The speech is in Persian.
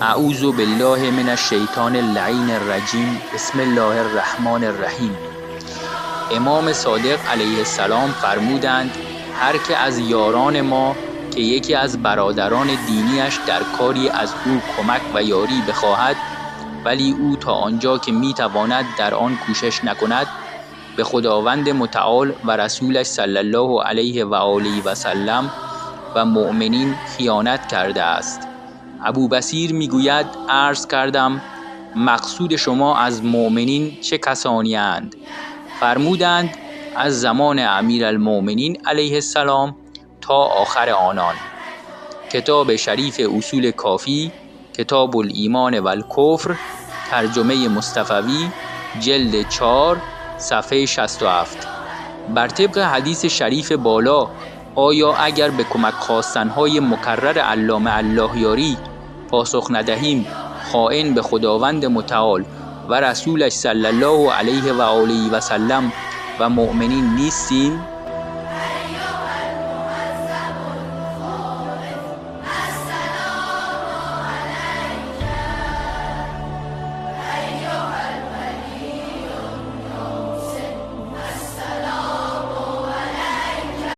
اعوذ بالله من الشیطان اللعین الرجیم. بسم الله الرحمن الرحیم. امام صادق علیه السلام فرمودند هر که از یاران ما که یکی از برادران دینیش در کاری از او کمک و یاری بخواهد ولی او تا آنجا که میتواند در آن کوشش نکند، به خداوند متعال و رسولش صلی الله علیه و آله و سلم و مؤمنین خیانت کرده است. ابو بصیر میگوید عرض کردم مقصود شما از مؤمنین چه کسانی اند؟ فرمودند از زمان امیرالمؤمنین علیه السلام تا آخر آنان. کتاب شریف اصول کافی، کتاب الایمان و الکفر، ترجمه مصطفوی، جلد 4، صفحه 67. بر طبق حدیث شریف بالا، آیا اگر به کمک خواستنهای مکرر علامه اللهیاری پاسخ ندهیم خائن به خداوند متعال و رسولش صلی الله علیه و آله و سلم و مؤمنین نیستیم؟